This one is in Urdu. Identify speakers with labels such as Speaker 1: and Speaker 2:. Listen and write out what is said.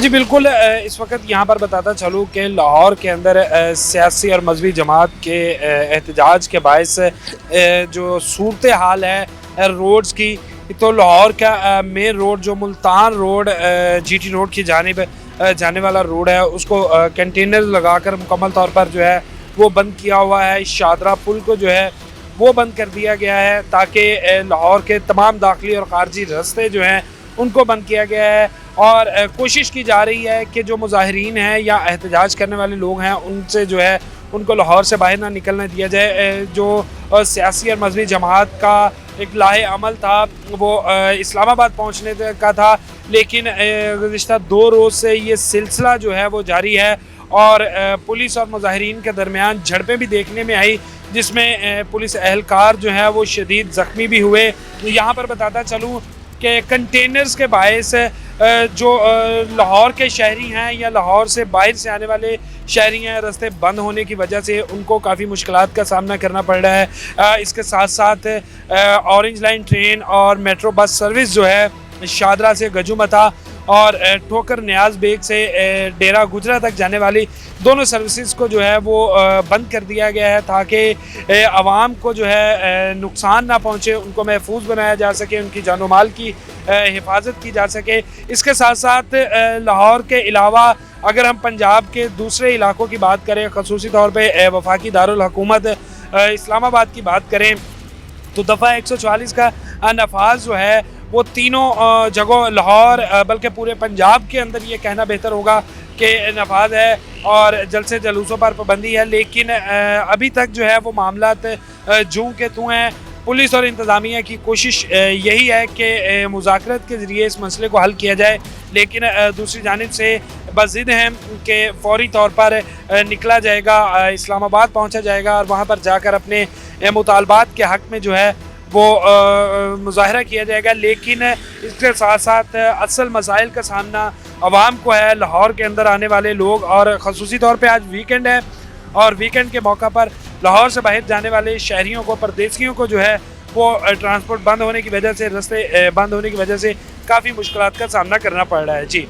Speaker 1: جی بالکل، اس وقت یہاں پر بتاتا چلوں کہ لاہور کے اندر سیاسی اور مذہبی جماعت کے احتجاج کے باعث جو صورتحال ہے روڈز کی، تو لاہور کا مین روڈ جو Multan road G T road کی جانب جانے والا روڈ ہے، اس کو کنٹینر لگا کر مکمل طور پر جو ہے وہ بند کیا ہوا ہے۔ شادرہ پل کو جو ہے وہ بند کر دیا گیا ہے تاکہ لاہور کے تمام داخلی اور خارجی راستے جو ہیں ان کو بند کیا گیا ہے، اور کوشش کی جا رہی ہے کہ جو مظاہرین ہیں یا احتجاج کرنے والے لوگ ہیں ان سے جو ہے ان کو لاہور سے باہر نہ نکلنے دیا جائے۔ جو سیاسی اور مذہبی جماعت کا ایک لاہ عمل تھا وہ اسلام آباد پہنچنے کا تھا، لیکن گزشتہ 2 روز سے یہ سلسلہ جو ہے وہ جاری ہے، اور پولیس اور مظاہرین کے درمیان جھڑپیں بھی دیکھنے میں آئی، جس میں پولیس اہلکار جو ہے وہ شدید زخمی بھی ہوئے۔ یہاں پر بتاتا چلوں کہ کنٹینرز کے باعث جو لاہور کے شہری ہیں یا لاہور سے باہر سے آنے والے شہری ہیں، راستے بند ہونے کی وجہ سے ان کو کافی مشکلات کا سامنا کرنا پڑ رہا ہے۔ اس کے ساتھ ساتھ اورنج لائن ٹرین اور میٹرو بس سروس جو ہے شادرہ سے گجومتا اور ٹھوکر نیاز بیگ سے ڈیرہ گجرا تک جانے والی دونوں سروسز کو جو ہے وہ بند کر دیا گیا ہے تاکہ عوام کو جو ہے نقصان نہ پہنچے، ان کو محفوظ بنایا جا سکے، ان کی جان و مال کی حفاظت کی جا سکے۔ اس کے ساتھ ساتھ لاہور کے علاوہ اگر ہم پنجاب کے دوسرے علاقوں کی بات کریں، خصوصی طور پہ وفاقی دارالحکومت اسلام آباد کی بات کریں، تو دفعہ 144 کا نفاذ جو ہے وہ تینوں جگہوں لاہور بلکہ پورے پنجاب کے اندر یہ کہنا بہتر ہوگا کہ نفاذ ہے اور جلسے جلوسوں پر پابندی ہے، لیکن ابھی تک جو ہے وہ معاملات جوں کے توں ہیں۔ پولیس اور انتظامیہ کی کوشش یہی ہے کہ مذاکرات کے ذریعے اس مسئلے کو حل کیا جائے، لیکن دوسری جانب سے بضد ہیں کہ فوری طور پر نکلا جائے گا، اسلام آباد پہنچا جائے گا اور وہاں پر جا کر اپنے مطالبات کے حق میں جو ہے وہ مظاہرہ کیا جائے گا۔ لیکن اس کے ساتھ ساتھ اصل مسائل کا سامنا عوام کو ہے، لاہور کے اندر آنے والے لوگ، اور خصوصی طور پہ آج ویکنڈ ہے اور ویکنڈ کے موقع پر لاہور سے باہر جانے والے شہریوں کو، پردیسیوں کو جو ہے وہ ٹرانسپورٹ بند ہونے کی وجہ سے، راستے بند ہونے کی وجہ سے کافی مشکلات کا سامنا کرنا پڑ رہا ہے۔ جی